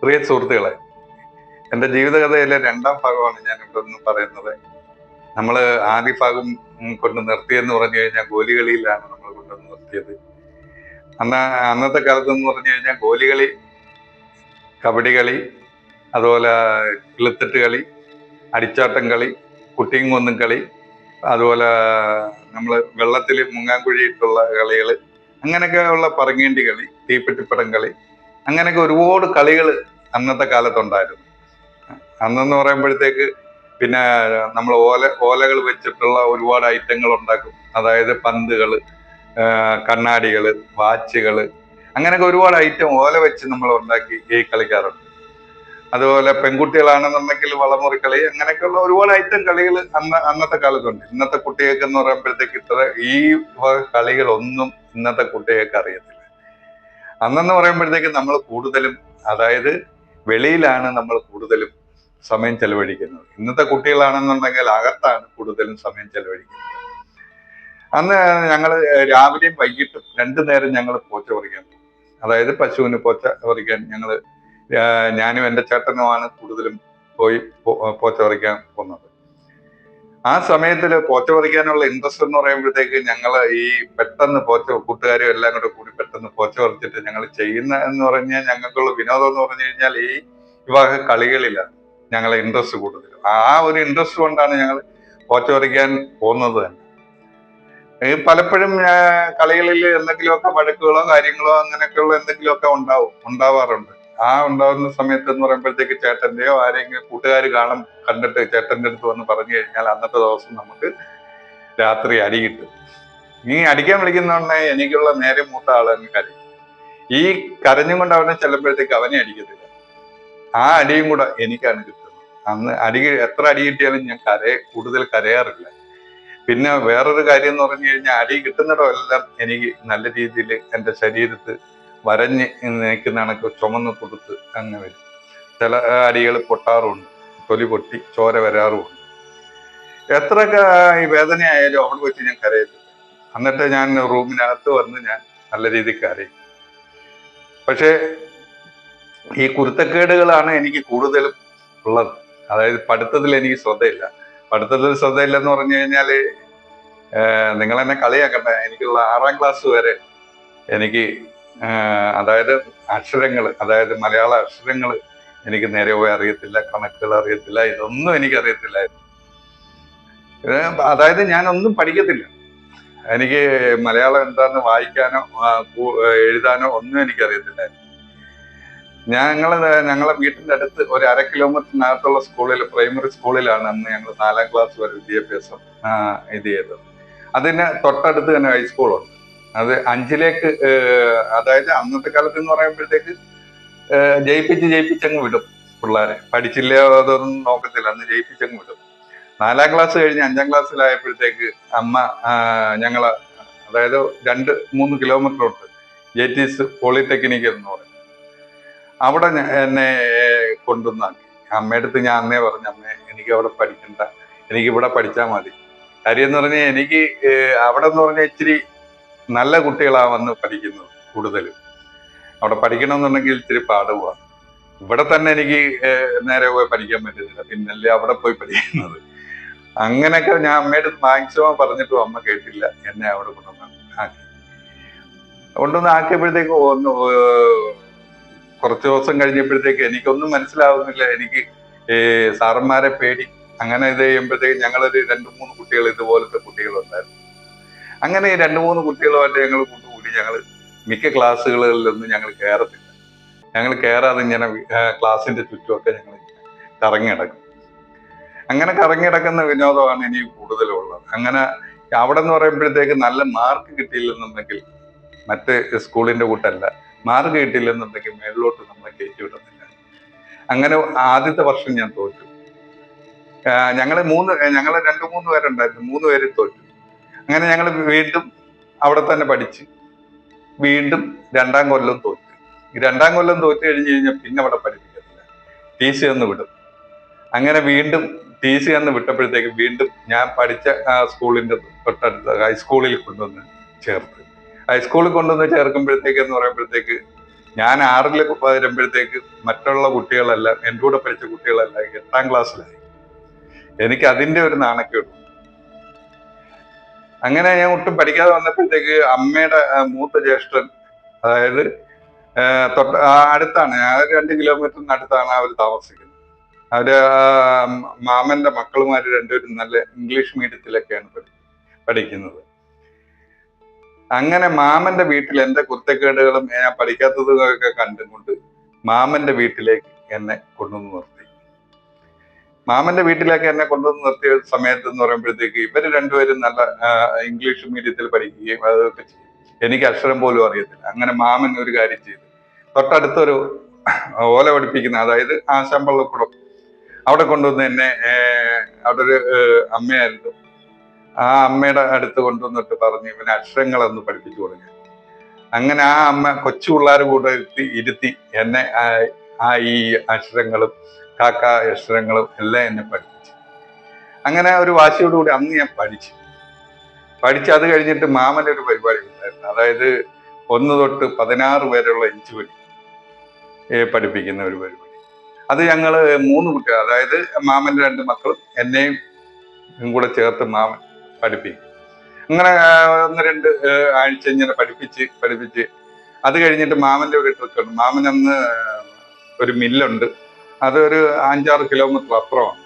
പ്രിയ സുഹൃത്തുക്കളെ, എൻ്റെ ജീവിതകഥയിലെ രണ്ടാം ഭാഗമാണ് ഞാൻ ഇവിടെ ഒന്ന് പറയുന്നത്. നമ്മൾ ആദ്യ ഭാഗം കൊണ്ട് നിർത്തിയെന്ന് പറഞ്ഞു കഴിഞ്ഞാൽ ഗോലികളിയിലാണ് നമ്മൾ കൊണ്ടുവന്ന് നിർത്തിയത്. അന്നത്തെ കാലത്ത് എന്ന് പറഞ്ഞു കഴിഞ്ഞാൽ ഗോലികളി, കബഡി കളി, അതുപോലെ കിളിത്തട്ട് കളി, അടിച്ചാട്ടം കളി, കുട്ടിയും കൊന്നും കളി, അതുപോലെ നമ്മൾ വെള്ളത്തിൽ മുങ്ങാൻകുഴിയിട്ടുള്ള കളികൾ, അങ്ങനെയൊക്കെ ഉള്ള പറങ്ങേണ്ടി കളി, തീപ്പെട്ടിപ്പടം കളി, അങ്ങനെയൊക്കെ ഒരുപാട് കളികൾ അന്നത്തെ കാലത്തുണ്ടായിരുന്നു. അന്നെന്ന് പറയുമ്പോഴത്തേക്ക് പിന്നെ നമ്മൾ ഓലകൾ വെച്ചിട്ടുള്ള ഒരുപാട് ഐറ്റങ്ങൾ ഉണ്ടാക്കും. അതായത് പന്തുകൾ, കണ്ണാടികൾ, വാച്ചുകൾ, അങ്ങനെയൊക്കെ ഒരുപാട് ഐറ്റം ഓല വെച്ച് നമ്മൾ ഉണ്ടാക്കി ഈ കളിക്കാറുണ്ട്. അതുപോലെ പെൺകുട്ടികളാണെന്നുണ്ടെങ്കിൽ വളമുറി കളി, അങ്ങനെയൊക്കെയുള്ള ഒരുപാട് ഐറ്റം കളികൾ അന്നത്തെ കാലത്തുണ്ട്. ഇന്നത്തെ കുട്ടികൾക്ക് എന്ന് പറയുമ്പോഴത്തേക്ക് ഈ കളികളൊന്നും ഇന്നത്തെ കുട്ടികൾക്ക് അറിയത്തില്ല. അന്നെന്ന് പറയുമ്പോഴത്തേക്ക് നമ്മൾ കൂടുതലും, അതായത് വെളിയിലാണ് നമ്മൾ കൂടുതലും സമയം ചെലവഴിക്കുന്നത്. ഇന്നത്തെ കുട്ടികളാണെന്നുണ്ടെങ്കിൽ അകത്താണ് കൂടുതലും സമയം ചെലവഴിക്കുന്നത്. അന്ന് ഞങ്ങൾ രാവിലെയും വൈകിട്ടും 2 നേരം ഞങ്ങൾ പോച്ച പറിക്കാൻ പോകും. അതായത് പശുവിന് പോച്ച പറിക്കാൻ ഞാനും എൻ്റെ ചേട്ടനുമാണ് കൂടുതലും പോയി പോച്ച പറിക്കാൻ പോകുന്നത്. ആ സമയത്തിൽ പോച്ച പറിക്കാനുള്ള ഇൻട്രസ്റ്റ് എന്ന് പറയുമ്പോഴത്തേക്ക് ഞങ്ങൾ ഈ പെട്ടെന്ന് കൂട്ടുകാരും എല്ലാം കൂടി പെട്ടെന്ന് പോച്ച പറിച്ചിട്ട് ഞങ്ങൾ ചെയ്യുന്ന എന്ന് പറഞ്ഞാൽ ഞങ്ങൾക്കുള്ള വിനോദം എന്ന് പറഞ്ഞു കഴിഞ്ഞാൽ ഈ വിവാഹ കളികളിലാണ് ഞങ്ങളെ ഇൻട്രസ്റ്റ് കൂടുതൽ. ആ ഒരു ഇൻട്രസ്റ്റ് കൊണ്ടാണ് ഞങ്ങൾ പോച്ച പറിക്കാൻ പോകുന്നത് തന്നെ. പലപ്പോഴും കളികളിൽ എന്തെങ്കിലുമൊക്കെ വഴക്കുകളോ കാര്യങ്ങളോ അങ്ങനെയൊക്കെയുള്ള എന്തെങ്കിലുമൊക്കെ ഉണ്ടാവാറുണ്ട്. ഉണ്ടാവുന്ന സമയത്ത് എന്ന് പറയുമ്പോഴത്തേക്ക് ചേട്ടന്റെയോ ആരെങ്കിലും കൂട്ടുകാർ കണ്ടിട്ട് ചേട്ടന്റെ അടുത്ത് വന്ന് പറഞ്ഞു കഴിഞ്ഞാൽ അന്നത്തെ ദിവസം നമുക്ക് രാത്രി അടി കിട്ടും. നീ അടിക്കാൻ വിളിക്കുന്നോണ്ടേ എനിക്കുള്ള നേരെ മൂത്ത ആള് അങ്ങ് കരയും. ഈ കരഞ്ഞും കൊണ്ട് അവനെ ചെല്ലുമ്പോഴത്തേക്ക് അവനെ അടിക്കത്തില്ല, ആ അടിയും കൂടെ എനിക്കാണ് കിട്ടുന്നത്. അന്ന് എത്ര അടി കിട്ടിയാലും ഞാൻ കൂടുതൽ കരയാറില്ല. പിന്നെ വേറൊരു കാര്യം എന്ന് പറഞ്ഞു കഴിഞ്ഞാൽ അടി കിട്ടുന്നിടമെല്ലാം എനിക്ക് നല്ല രീതിയിൽ എൻ്റെ ശരീരത്ത് വരഞ്ഞ് നിൽക്കുന്ന കണക്ക് ചുമന്ന് കൊടുത്ത് അങ്ങ് വരും. ചില അടികൾ പൊട്ടാറുമുണ്ട്, തൊലി പൊട്ടി ചോര വരാറുമുണ്ട്. എത്രയൊക്കെ ഈ വേദനയായാലും അവിടെ വെച്ച് ഞാൻ കരയത്തില്ല. എന്നിട്ട് ഞാൻ റൂമിനകത്ത് വന്ന് ഞാൻ നല്ല രീതിയിൽ കരയും. പക്ഷേ ഈ കുരുത്തക്കേടുകളാണ് എനിക്ക് കൂടുതലും ഉള്ളത്. അതായത് പഠിത്തത്തിൽ എനിക്ക് ശ്രദ്ധയില്ല. പഠിത്തത്തിൽ ശ്രദ്ധയില്ലെന്ന് പറഞ്ഞു കഴിഞ്ഞാൽ നിങ്ങൾ എന്നെ കളിയാക്കട്ടെ, എനിക്കുള്ള 6ാം ക്ലാസ് വരെ എനിക്ക് അതായത് അതായത് മലയാള അക്ഷരങ്ങൾ എനിക്ക് നേരെ പോയി അറിയത്തില്ല, കണക്കുകൾ അറിയത്തില്ല, ഇതൊന്നും എനിക്ക് അറിയത്തില്ലായിരുന്നു. അതായത് ഞാനൊന്നും പഠിക്കത്തില്ല. എനിക്ക് മലയാളം എന്താന്ന് വായിക്കാനോ എഴുതാനോ ഒന്നും എനിക്കറിയത്തില്ലായിരുന്നു. ഞങ്ങളെ വീട്ടിന്റെ അടുത്ത് ഒരു 1/2 കിലോമീറ്ററിനകത്തുള്ള സ്കൂളിൽ, പ്രൈമറി സ്കൂളിലാണ് അന്ന് ഞങ്ങൾ 4ാം ക്ലാസ് വരെ വിദ്യാഭ്യാസം ഇത് ചെയ്തത്. അതിന് തൊട്ടടുത്ത് തന്നെ ഹൈസ്കൂളുണ്ട്. അത് 5ലേക്ക്, അതായത് അന്നത്തെ കാലത്ത് എന്ന് പറയുമ്പോഴത്തേക്ക് ജയിപ്പിച്ചങ്ങ് വിടും പിള്ളേരെ. പഠിച്ചില്ല അതൊന്നും നോക്കത്തില്ല, അന്ന് ജയിപ്പിച്ചങ്ങ് വിടും. 4ാം ക്ലാസ് കഴിഞ്ഞ് 5ാം ക്ലാസ്സിലായപ്പോഴത്തേക്ക് അമ്മ ഞങ്ങളെ, അതായത് 2-3 കിലോമീറ്റർ ഉണ്ട് JTS പോളിടെക്നിക് എന്ന് പറയും, അവിടെ എന്നെ കൊണ്ടുവന്നാക്കി. അമ്മയടുത്ത് ഞാൻ അന്നേ പറഞ്ഞു, അമ്മേ എനിക്ക് അവിടെ പഠിക്കണ്ട, എനിക്ക് ഇവിടെ പഠിച്ചാൽ മതി. കാര്യം എന്ന് പറഞ്ഞാൽ എനിക്ക് അവിടെ എന്ന് പറഞ്ഞാൽ ഇച്ചിരി നല്ല കുട്ടികളാണ് വന്ന് പഠിക്കുന്നത് കൂടുതലും. അവിടെ പഠിക്കണമെന്നുണ്ടെങ്കിൽ ഇച്ചിരി പാടുവാണ്. ഇവിടെ തന്നെ എനിക്ക് നേരെ പോയി പഠിക്കാൻ പറ്റുന്നില്ല, പിന്നല്ലേ അവിടെ പോയി പഠിക്കുന്നത്. അങ്ങനെയൊക്കെ ഞാൻ അമ്മയുടെ മാക്സിമം പറഞ്ഞിട്ടും അമ്മ കേട്ടില്ല. എന്നെ അവിടെ കൊണ്ടുവന്ന് ആക്കിയപ്പോഴത്തേക്ക് കുറച്ച് ദിവസം കഴിഞ്ഞപ്പോഴത്തേക്ക് എനിക്കൊന്നും മനസ്സിലാവുന്നില്ല. എനിക്ക് സാറന്മാരെ പേടി. അങ്ങനെ ഇത് ചെയ്യുമ്പോഴത്തേക്ക് ഞങ്ങളൊരു 2-3 കുട്ടികൾ, ഇതുപോലത്തെ കുട്ടികളുണ്ടായിരുന്നു. അങ്ങനെ ഈ 2-3 കുട്ടികളുമായിട്ട് ഞങ്ങൾ കൂട്ടുകൂടി ഞങ്ങൾ മിക്ക ക്ലാസ്സുകളിലൊന്നും ഞങ്ങൾ കയറത്തില്ല. ഞങ്ങൾ കയറാതെ ഇങ്ങനെ ക്ലാസ്സിന്റെ ചുറ്റുമൊക്കെ ഞങ്ങൾ കറങ്ങി നടക്കും. അങ്ങനെ കറങ്ങി നടക്കുന്ന വിനോദമാണ് എനിക്ക് കൂടുതലുള്ളത്. അങ്ങനെ അവിടെ എന്ന് പറയുമ്പോഴത്തേക്ക് നല്ല മാർക്ക് കിട്ടിയില്ലെന്നുണ്ടെങ്കിൽ, മറ്റ് സ്കൂളിന്റെ കൂട്ടല്ല, മാർക്ക് കിട്ടിയില്ലെന്നുണ്ടെങ്കിൽ മേളിലോട്ട് നമ്മളെ കയറ്റി വിടുന്നില്ല. അങ്ങനെ ആദ്യത്തെ വർഷം ഞാൻ തോറ്റു. ഞങ്ങൾ 2-3 പേരുണ്ടായിരുന്നു, 3 പേര് തോറ്റു. അങ്ങനെ ഞങ്ങൾ വീണ്ടും അവിടെ തന്നെ പഠിച്ച് വീണ്ടും 2ാം കൊല്ലം തോറ്റു. ഈ 2ാം കൊല്ലം തോറ്റു കഴിഞ്ഞ് കഴിഞ്ഞാൽ പിന്നെ അവിടെ പഠിപ്പിക്കത്തില്ല, TC തന്ന് വിടും. അങ്ങനെ വീണ്ടും TC തന്ന് വിട്ടപ്പോഴത്തേക്ക് വീണ്ടും ഞാൻ പഠിച്ച സ്കൂളിന്റെ തൊട്ടടുത്ത് ഹൈസ്കൂളിൽ കൊണ്ടുവന്ന് ചേർത്ത്. ഹൈസ്കൂളിൽ കൊണ്ടുവന്ന് ചേർക്കുമ്പോഴത്തേക്ക് എന്ന് പറയുമ്പോഴത്തേക്ക് ഞാൻ 6ൽ വരുമ്പോഴത്തേക്ക് മറ്റുള്ള കുട്ടികളെല്ലാം എൻ്റെ കൂടെ പഠിച്ച കുട്ടികളെല്ലാം 8ാം ക്ലാസ്സിലായി. എനിക്ക് അതിന്റെ ഒരു നാണക്കേട്. അങ്ങനെ ഞാൻ ഒട്ടും പഠിക്കാതെ വന്നപ്പോഴത്തേക്ക് അമ്മയുടെ മൂത്ത ജ്യേഷ്ഠൻ, അതായത് അടുത്താണ്, 2 കിലോമീറ്ററിന് അടുത്താണ് അവർ താമസിക്കുന്നത്. അവര് മാമന്റെ മക്കളുമാര് രണ്ടുപേരും നല്ല ഇംഗ്ലീഷ് മീഡിയത്തിലൊക്കെയാണ് പഠിക്കുന്നത്. അങ്ങനെ മാമന്റെ വീട്ടിൽ എന്റെ കുരുത്തക്കേടുകളും ഞാൻ പഠിക്കാത്തതും ഒക്കെ കണ്ടുകൊണ്ട് മാമന്റെ വീട്ടിലേക്ക് എന്നെ കൊണ്ടുവന്ന് നിർത്തി. മാമന്റെ വീട്ടിലേക്ക് എന്നെ കൊണ്ടുവന്ന് നിർത്തിയ സമയത്ത് എന്ന് പറയുമ്പോഴത്തേക്ക് ഇവര് രണ്ടുപേരും നല്ല ഇംഗ്ലീഷ് മീഡിയത്തിൽ പഠിക്കുകയും അതൊക്കെ ചെയ്യും. എനിക്ക് അക്ഷരം പോലും അറിയത്തില്ല. അങ്ങനെ മാമൻ ഒരു കാര്യം ചെയ്തു, തൊട്ടടുത്തൊരു ഓല പഠിപ്പിക്കുന്ന, അതായത് ആശാമ്പള്ളക്കുളം, അവിടെ കൊണ്ടുവന്ന് എന്നെ, അവിടെ ഒരു അമ്മയായിരുന്നു, ആ അമ്മയുടെ അടുത്ത് കൊണ്ടുവന്നിട്ട് പറഞ്ഞു ഇവന് അക്ഷരങ്ങളൊന്ന് പഠിപ്പിച്ചു കൊടുക്കുക. അങ്ങനെ ആ അമ്മ കൊച്ചു പിള്ളേർ കൂടെ ഇരുത്തി എന്നെ ഈ അക്ഷരങ്ങളും കാക്ക അക്ഷരങ്ങളും എല്ലാം എന്നെ പഠിപ്പിച്ചു. അങ്ങനെ ഒരു വാശിയോടുകൂടി അന്ന് ഞാൻ പഠിച്ചു. അത് കഴിഞ്ഞിട്ട് മാമന്റെ ഒരു പരിപാടി ഉണ്ടായിരുന്നു, അതായത് 1 തൊട്ട് 16 വരെയുള്ള ഇഞ്ചുവലി പഠിപ്പിക്കുന്ന ഒരു പരിപാടി. അത് ഞങ്ങള് 3 കുട്ടികൾ, അതായത് മാമന്റെ 2 മക്കളും എന്നെയും കൂടെ ചേർത്ത് മാമൻ പഠിപ്പിക്കും. അങ്ങനെ 1-2 ആഴ്ച ഇങ്ങനെ പഠിപ്പിച്ച് അത് കഴിഞ്ഞിട്ട് മാമന്റെ ഒരു ട്രിക്കുണ്ട്. മാമൻ അന്ന് ഒരു മില്ലുണ്ട്, അതൊരു 5-6 കിലോമീറ്റർ അപ്പുറമാണ്.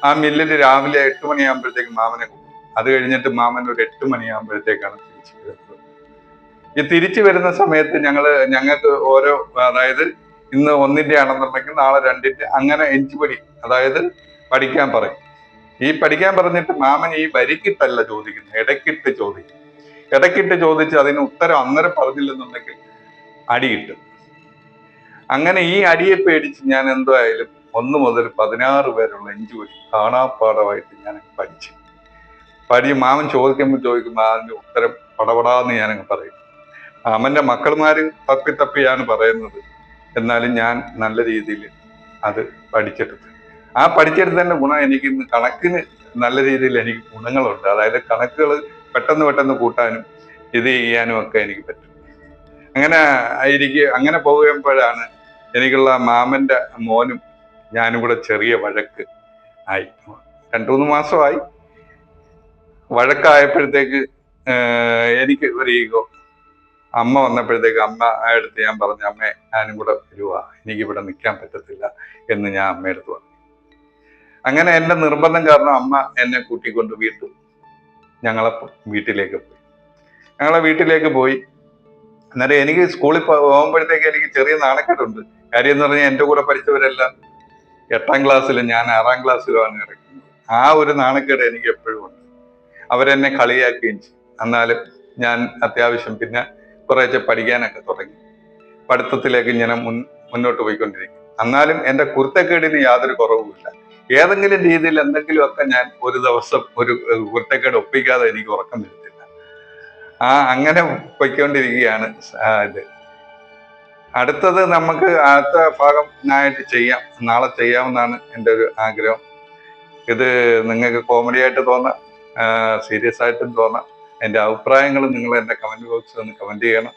ആ മില്ലിൽ രാവിലെ 8 മണിയാകുമ്പോഴത്തേക്ക് മാമനെ കൊണ്ടുപോകും. അത് കഴിഞ്ഞിട്ട് മാമൻ ഒരു 8 മണിയാകുമ്പോഴത്തേക്കാണ് തിരിച്ചു വരുന്നത്. ഈ തിരിച്ചു വരുന്ന സമയത്ത് ഞങ്ങൾക്ക് ഓരോ, അതായത് ഇന്ന് 1ന്റെ ആണെന്നുണ്ടെങ്കിൽ നാളെ 2ന്റെ, അങ്ങനെ എഞ്ചുപടി, അതായത് പഠിക്കാൻ പറയും. ഈ പഠിക്കാൻ പറഞ്ഞിട്ട് മാമൻ ഈ വരിക്കിട്ടല്ല ചോദിക്കുന്നത്, ഇടയ്ക്കിട്ട് ചോദിച്ച് അതിന് ഉത്തരം അന്നേരം പറഞ്ഞില്ലെന്നുണ്ടെങ്കിൽ അടി കിട്ടും. അങ്ങനെ ഈ അടിയെ പേടിച്ച് ഞാൻ എന്തായാലും 1 മുതൽ 16 വരെയുള്ള ഇഞ്ചുപടി കാണാപ്പാടമായിട്ട് ഞാൻ പഠിച്ചു. മാമൻ ചോദിക്കുമ്പോൾ അതിന്റെ ഉത്തരം പടപടാന്ന് ഞാനങ്ങ് പറയും. മാമന്റെ മക്കളുമാര് തപ്പിയാണ് പറയുന്നത്, എന്നാലും ഞാൻ നല്ല രീതിയിൽ അത് പഠിച്ചെടുത്തു. ആ പഠിച്ചെടുത്തതിന്റെ ഗുണം എനിക്ക് ഇന്ന് കണക്കിന് നല്ല രീതിയിൽ എനിക്ക് ഗുണങ്ങളുണ്ട്. അതായത് കണക്കുകൾ പെട്ടെന്ന് കൂട്ടാനും ഇത് ചെയ്യാനും ഒക്കെ എനിക്ക് പറ്റും. അങ്ങനെ പോകുമ്പോഴാണ് എനിക്കുള്ള മാമന്റെ മോനും ഞാനും കൂടെ ചെറിയ വഴക്ക് ആയി. 2-3 മാസമായി. വഴക്കായപ്പോഴത്തേക്ക് എനിക്ക് ഒരു ഈഗോ. അമ്മ വന്നപ്പോഴത്തേക്ക് അമ്മ അടുത്ത് ഞാൻ പറഞ്ഞു, അമ്മേ ഞാനും കൂടെ വരുവാ, എനിക്കിവിടെ നിൽക്കാൻ പറ്റത്തില്ല എന്ന് ഞാൻ അമ്മയെടുത്ത് പറഞ്ഞു. അങ്ങനെ എന്റെ നിർബന്ധം കാരണം അമ്മ എന്നെ കൂട്ടിക്കൊണ്ട് ഞങ്ങളെ വീട്ടിലേക്ക് പോയി. അന്നേരം എനിക്ക് സ്കൂളിൽ പോകുമ്പോഴത്തേക്ക് എനിക്ക് ചെറിയ നാണക്കേടുണ്ട്. കാര്യം എന്ന് പറഞ്ഞാൽ എൻ്റെ കൂടെ പഠിച്ചവരെല്ലാം 8ാം ക്ലാസ്സിലും ഞാൻ 6ാം ക്ലാസ്സിലുമാണ് കിടക്കുന്നത്. ആ ഒരു നാണക്കേട് എനിക്ക് എപ്പോഴും ഉണ്ട്. അവരെന്നെ കളിയാക്കുകയും ചെയ്യും. എന്നാലും ഞാൻ അത്യാവശ്യം പിന്നെ കുറേശ്ശെ പഠിക്കാനൊക്കെ തുടങ്ങി. പഠിത്തത്തിലേക്ക് ഇങ്ങനെ മുന്നോട്ട് പോയിക്കൊണ്ടിരിക്കും. എന്നാലും എൻ്റെ കുരുത്തക്കേടിന് യാതൊരു കുറവുമില്ല. ഏതെങ്കിലും രീതിയിൽ എന്തെങ്കിലുമൊക്കെ ഞാൻ ഒരു ദിവസം ഒരു കുരുത്തക്കേട് ഒപ്പിക്കാതെ എനിക്ക് ഉറക്കം വരുന്നില്ല. അങ്ങനെ പൊയ്ക്കൊണ്ടിരിക്കുകയാണ് ഇത്. അടുത്തത് നമുക്ക് അടുത്ത ഭാഗം ഞാനായിട്ട് ചെയ്യാം, നാളെ ചെയ്യാമെന്നാണ് എൻ്റെ ഒരു ആഗ്രഹം. ഇത് നിങ്ങൾക്ക് കോമഡി ആയിട്ട് തോന്നാം, സീരിയസ് ആയിട്ടും തോന്നാം. എൻ്റെ അഭിപ്രായങ്ങൾ നിങ്ങൾ എൻ്റെ കമൻറ്റ് ബോക്സിൽ ഒന്ന് കമൻറ്റ് ചെയ്യണം.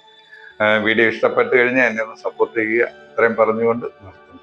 വീഡിയോ ഇഷ്ടപ്പെട്ട് കഴിഞ്ഞാൽ എന്നെ ഒന്ന് സപ്പോർട്ട് ചെയ്യുക. ഇത്രയും പറഞ്ഞുകൊണ്ട് നിർത്തുന്നു.